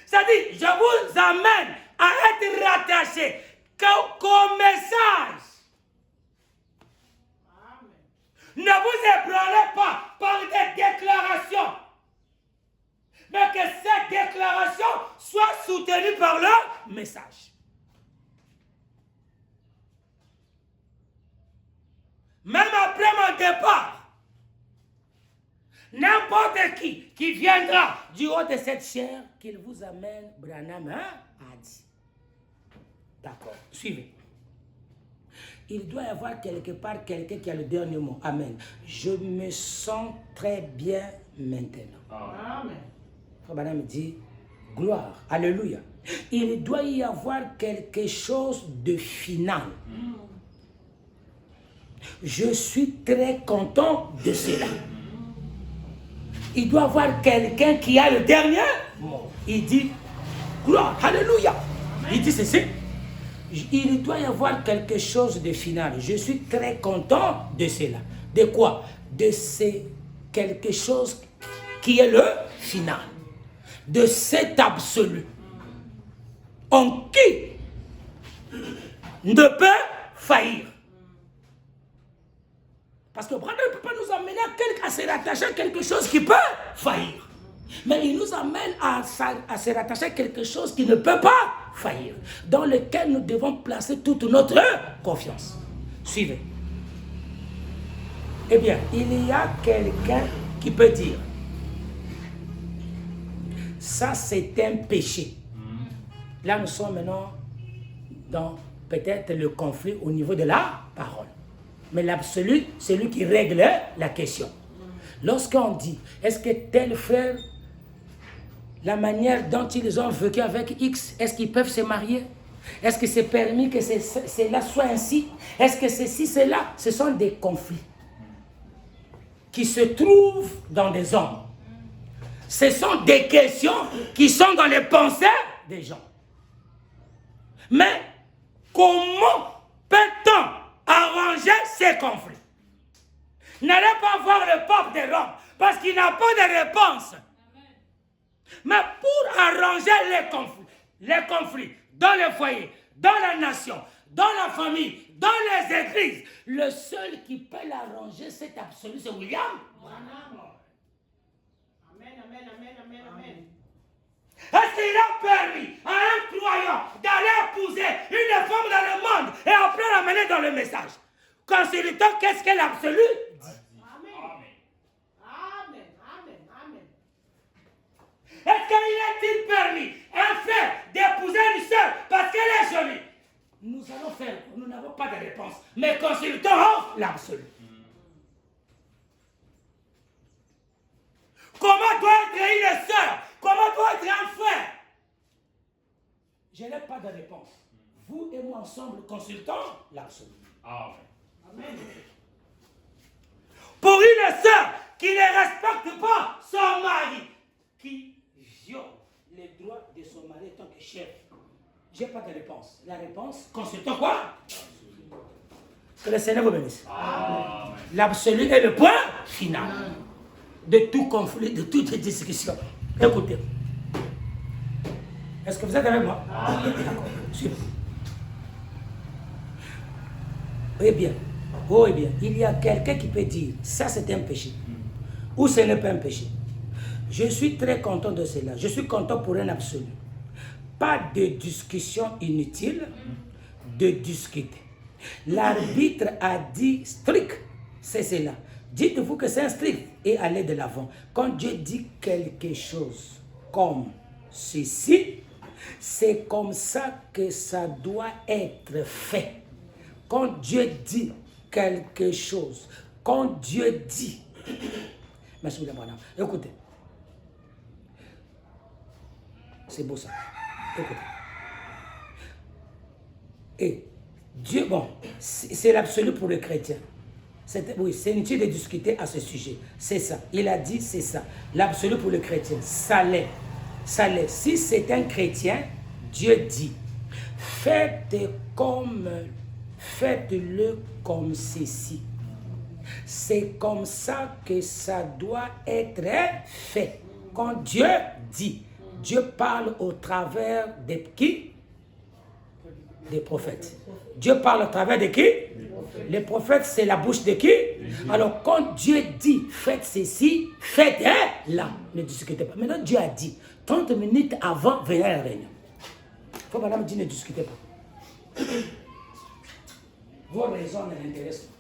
[SPEAKER 3] C'est-à-dire, je vous amène à être rattaché qu'au message. Amen. Ne vous ébranlez pas par des déclarations, mais que ces déclarations soient soutenues par le message. Même après mon départ, n'importe qui viendra du haut de cette chair, qu'il vous amène, Branham a dit. D'accord, suivez. Il doit y avoir quelque part quelqu'un qui a le dernier mot. Amen. Je me sens très bien maintenant. Amen. Frère Branham dit, gloire, alléluia. Il doit y avoir quelque chose de final. Je suis très content de cela. Il doit y avoir quelqu'un qui a le dernier mot. Il dit, gloire, alléluia. Il dit ceci. Il doit y avoir quelque chose de final. Je suis très content de cela. De quoi? De ce quelque chose qui est le final. De cet absolu. En qui ne peut faillir. Parce que Branham ne peut pas nous amener à se rattacher à quelque chose qui peut faillir. Mais il nous amène à se rattacher à quelque chose qui ne peut pas faillir. Dans lequel nous devons placer toute notre confiance. Suivez. Eh bien, il y a quelqu'un qui peut dire, ça c'est un péché. Là nous sommes maintenant dans peut-être le conflit au niveau de la parole. Mais l'absolu, c'est lui qui règle la question. Lorsqu'on dit, est-ce que tel frère, la manière dont ils ont vécu avec X, est-ce qu'ils peuvent se marier? Est-ce que c'est permis que cela soit ainsi? Est-ce que ceci, cela? Ce sont des conflits qui se trouvent dans des hommes. Ce sont des questions qui sont dans les pensées des gens. Mais comment peut-on arranger ces conflits? N'allez pas voir le pape de Rome parce qu'il n'a pas de réponse. Mais pour arranger les conflits dans le foyer, dans la nation, dans la famille, dans les églises, le seul qui peut l'arranger, c'est absolu, c'est William.
[SPEAKER 2] Amen, amen, amen, amen, amen.
[SPEAKER 1] Est-ce qu'il a permis à un croyant d'aller épouser une femme dans le monde et après l'amener dans le message? Consultons qu'est-ce que l'absolu dit.
[SPEAKER 2] Amen. Amen, amen, amen.
[SPEAKER 1] Est-ce qu'il est-il permis à un frère d'épouser une sœur parce qu'elle est jolie? Nous allons faire, nous n'avons pas de réponse, mais consultons l'absolu. Comment doit être une sœur? Comment doit être un frère? Je n'ai pas de réponse. Vous et moi ensemble consultons l'absolu. Amen. Pour une sœur qui ne respecte pas son mari, qui viole les droits de son mari en tant que chef, je n'ai pas de réponse. La réponse, consultons quoi? Que le Seigneur vous bénisse. L'absolu est le point final de tout conflit, de toute discussion. Écoutez. Est-ce que vous êtes avec moi? D'accord. Suivez. Eh bien, il y a quelqu'un qui peut dire, ça c'est un péché, ou ce n'est pas un péché. Je suis très content de cela. Je suis content pour un absolu. Pas de discussion inutile,
[SPEAKER 3] de discuter. L'arbitre a dit strict, c'est cela. Dites-vous que c'est un strict et allez de l'avant. Quand Dieu dit quelque chose comme ceci, c'est comme ça que ça doit être fait. Quand Dieu dit quelque chose, quand Dieu dit, merci William Branham, écoutez, c'est beau ça, écoutez. Et Dieu, bon, c'est l'absolu pour le chrétien. Oui, c'est inutile de discuter à ce sujet. C'est ça. Il a dit, c'est ça. L'absolu pour le chrétien. Ça l'est. Ça l'est. Si c'est un chrétien, Dieu dit, faites-le comme ceci. C'est comme ça que ça doit être fait. Quand Dieu dit, Dieu parle au travers de qui? Des prophètes. Dieu parle au travers de qui? Les prophètes, c'est la bouche de qui? Alors, quand Dieu dit, faites ceci, faites là. Ne discutez pas. Maintenant, Dieu a dit, 30 minutes avant, venez à la réunion. Il faut madame dire, ne discutez pas. Vos raisons ne l'intéressent pas.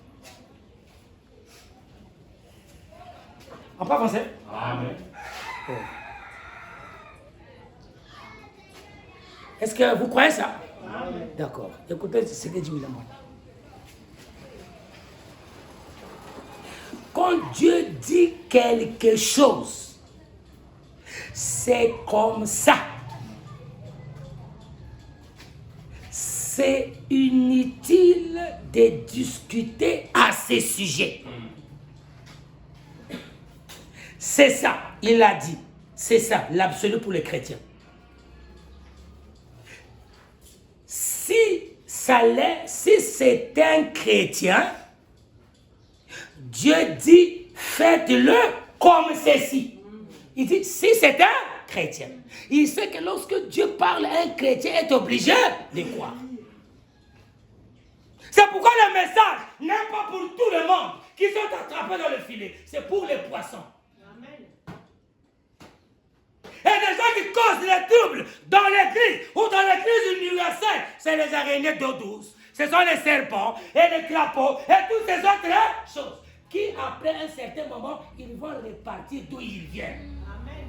[SPEAKER 3] On peut avancer? Amen. Oh. Est-ce que vous croyez ça? D'accord. Écoutez ce que dit William. Quand Dieu dit quelque chose, c'est comme ça. C'est inutile de discuter à ce sujet. C'est ça, il a dit. C'est ça, l'absolu pour les chrétiens. Si c'est un chrétien, Dieu dit, faites-le comme ceci. Il dit, si c'est un chrétien. Il sait que lorsque Dieu parle, un chrétien est obligé de croire. C'est pourquoi le message n'est pas pour tout le monde qui sont attrapés dans le filet. C'est pour les poissons. Amen. Et des gens qui causent les troubles dans l'église ou dans l'église universelle, c'est les araignées d'eau douce. Ce sont les serpents et les crapauds et toutes ces autres choses qui, après un certain moment, ils vont repartir d'où ils viennent. Amen.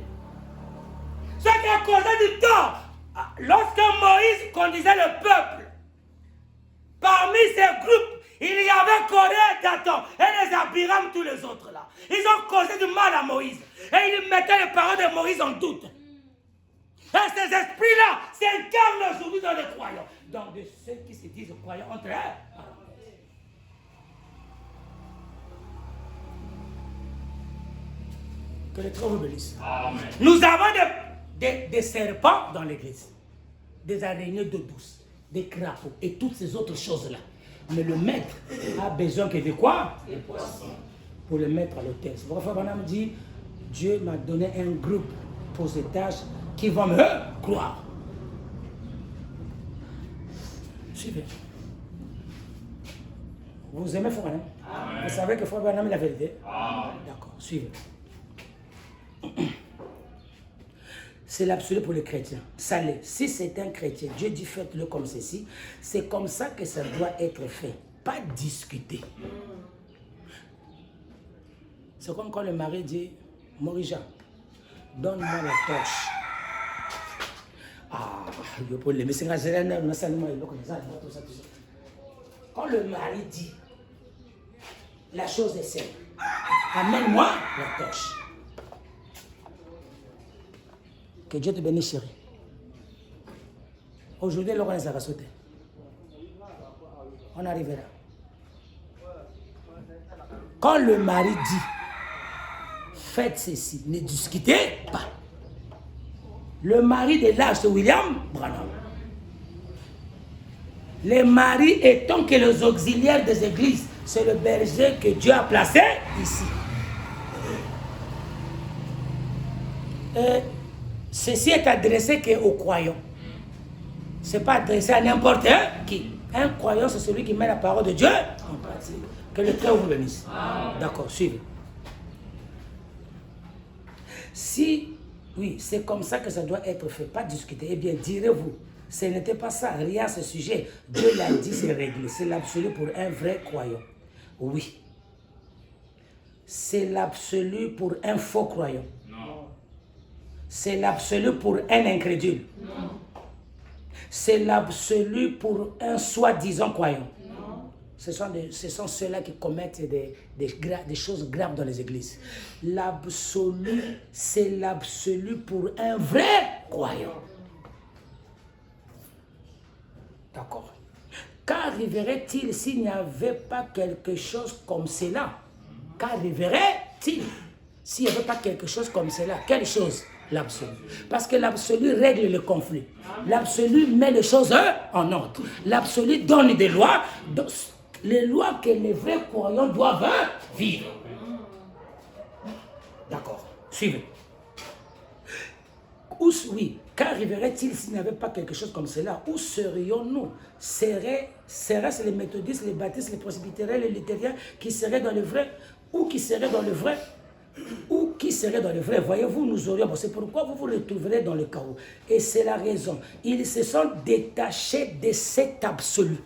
[SPEAKER 3] Ce qui a causé du tort, lorsque Moïse conduisait le peuple, parmi ces groupes, il y avait Corée et Dathan et les Abiram, tous les autres là. Ils ont causé du mal à Moïse. Et ils mettaient les paroles de Moïse en doute. Et ces esprits-là s'incarnent aujourd'hui dans les croyants. Donc de ceux qui se disent croyants entre eux. Que les trois vous bénissent. Amen. Nous avons des serpents dans l'église. Des araignées d'eau douce. Des crapauds et toutes ces autres choses-là. Mais le maître a besoin que de quoi? Des poissons. Pour le mettre à l'autel. C'est pourquoi Frère Branham dit, Dieu m'a donné un groupe pour ces tâches qui vont me croire. Suivez. Vous aimez Frère Branham? Amen. Vous savez que Frère Branham est la vérité? D'accord, suivez. C'est l'absolu pour les chrétiens. Ça l'est. Si c'est un chrétien, Dieu dit faites-le comme ceci. C'est comme ça que ça doit être fait. Pas discuter. C'est comme quand le mari dit, Morija, donne-moi la torche. Quand le mari dit, la chose est simple, amène-moi la torche. Que Dieu te bénisse, chérie. Aujourd'hui, on est à sauter. On arrivera. Quand le mari dit, faites ceci, ne discutez pas. Le mari de l'âge de William Branham. Les maris étant que les auxiliaires des églises, c'est le berger que Dieu a placé ici. Et ceci est adressé qu'aux croyants. Ce n'est pas adressé à n'importe qui. Un croyant, c'est celui qui met la parole de Dieu en pratique. Que le Très vous bénisse. D'accord, suivez. Si, oui, c'est comme ça que ça doit être fait, pas discuter. Eh bien, direz-vous, Ce n'était pas ça, rien à ce sujet. Dieu l'a dit, c'est réglé. C'est l'absolu pour un vrai croyant. Oui. C'est l'absolu pour un faux croyant.
[SPEAKER 4] Non.
[SPEAKER 3] C'est l'absolu pour un incrédule.
[SPEAKER 2] Non.
[SPEAKER 3] C'est l'absolu pour un soi-disant croyant.
[SPEAKER 2] Non.
[SPEAKER 3] Ce sont ceux-là qui commettent des choses graves dans les églises. L'absolu, c'est l'absolu pour un vrai croyant. D'accord. Qu'arriverait-il s'il n'y avait pas quelque chose comme cela? Qu'arriverait-il s'il n'y avait pas quelque chose comme cela? Quelle chose? L'absolu. Parce que l'absolu règle le conflit. L'absolu met les choses en ordre. L'absolu donne des lois, les lois que les vrais croyants doivent vivre. D'accord. Suivez. Oui, qu'arriverait-il s'il n'y avait pas quelque chose comme cela? Où serions-nous? Serait-ce les méthodistes, les baptistes, les presbytériens, les luthériens qui seraient dans le vrai? Ou qui seraient dans le vrai? Ou qui serait dans le vrai? Voyez-vous, nous aurions... C'est pourquoi vous vous retrouverez dans le chaos. Et c'est la raison. Ils se sont détachés de cet absolu.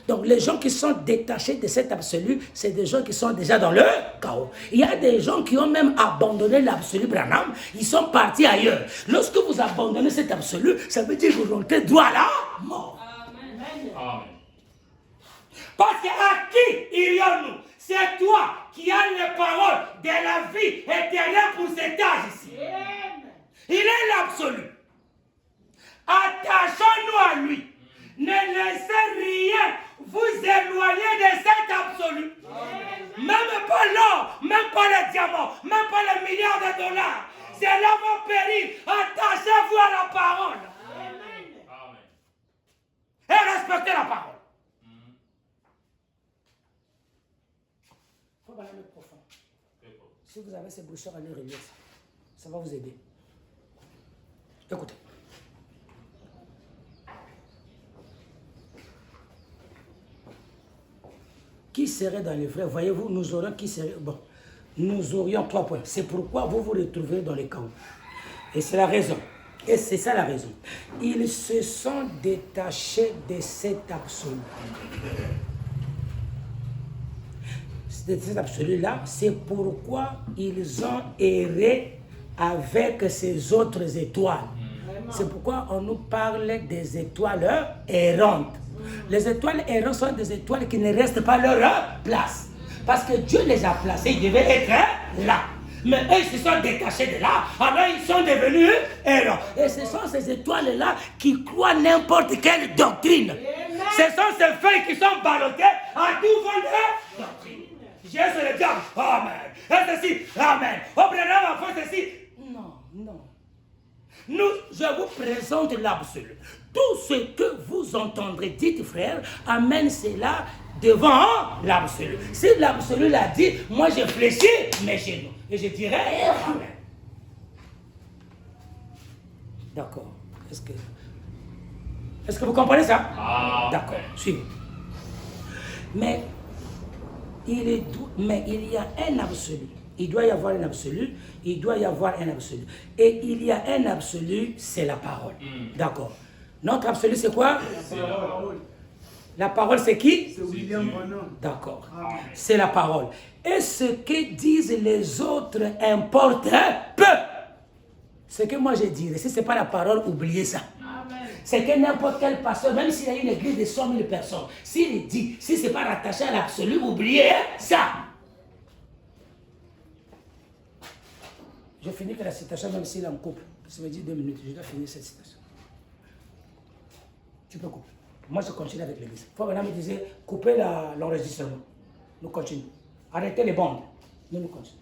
[SPEAKER 3] Donc les gens qui sont détachés de cet absolu, c'est des gens qui sont déjà dans le chaos. Il y a des gens qui ont même abandonné l'absolu Branham. Ils sont partis ailleurs. Lorsque vous abandonnez cet absolu, ça veut dire que vous rentrez droit à la mort.
[SPEAKER 4] Amen.
[SPEAKER 1] Parce qu'à qui irions-nous? C'est toi qui as les paroles de la vie éternelle pour cet âge ici.
[SPEAKER 2] Amen.
[SPEAKER 1] Il est l'absolu. Attachons-nous à lui. Ne laissez rien vous éloigner de cet absolu. Même pas l'or, même pas les diamants, même pas les milliards de dollars. C'est là vos périls. Attachez-vous à la parole.
[SPEAKER 4] Amen.
[SPEAKER 1] Et respectez la parole.
[SPEAKER 3] Faut parler le profond. Si vous avez ces brochures, allez relire ça. Ça va vous aider. Écoutez. Qui serait dans le vrai? Voyez-vous, nous aurions qui serait... Bon, nous aurions 3 points. C'est pourquoi vous vous retrouvez dans les chaos. Et c'est la raison. Et c'est ça la raison. Ils se sont détachés de cet absolu. De cet absolu-là, c'est pourquoi ils ont erré avec ces autres étoiles. C'est pourquoi on nous parle des étoiles errantes. Les étoiles errantes sont des étoiles qui ne restent pas à leur place. Parce que Dieu les a placées, ils devaient être là. Mais eux, ils se sont détachés de là, alors ils sont devenus errants. Et ce sont ces étoiles-là qui croient n'importe quelle doctrine. Ce sont ces feuilles qui sont ballottées à tout vent de doctrine. Jésus le diable, amen. Et ceci, amen. Abraham a fait ceci. Non. Je vous présente l'absolu. Tout ce que vous entendrez, dites frère, amène cela devant l'absolu. Si l'absolu l'a dit, moi je fléchis mes genoux. Et je dirais, amen. D'accord. Est-ce que vous comprenez ça? D'accord, suivez. Mais il y a un absolu. Il doit y avoir un absolu. Il doit y avoir un absolu. Et il y a un absolu, c'est la parole. D'accord. Notre absolu, c'est quoi?
[SPEAKER 4] C'est la parole.
[SPEAKER 3] La parole, c'est qui?
[SPEAKER 5] C'est William Branham.
[SPEAKER 3] D'accord. C'est la parole. Et ce que disent les autres importe peu. Ce que moi je dirais, si ce n'est pas la parole, oubliez ça. C'est que n'importe quel pasteur, même s'il y a une église de 100 000 personnes, s'il dit, si ce n'est pas rattaché à l'absolu, oubliez ça. Je finis que la citation, même s'il en coupe. Ça me dit 2 minutes, je dois finir cette citation. Tu peux couper. Moi, je continue avec l'église. Faut maintenant me disait, coupez l'enregistrement. Nous continuons. Arrêtez les bandes. Nous continuons.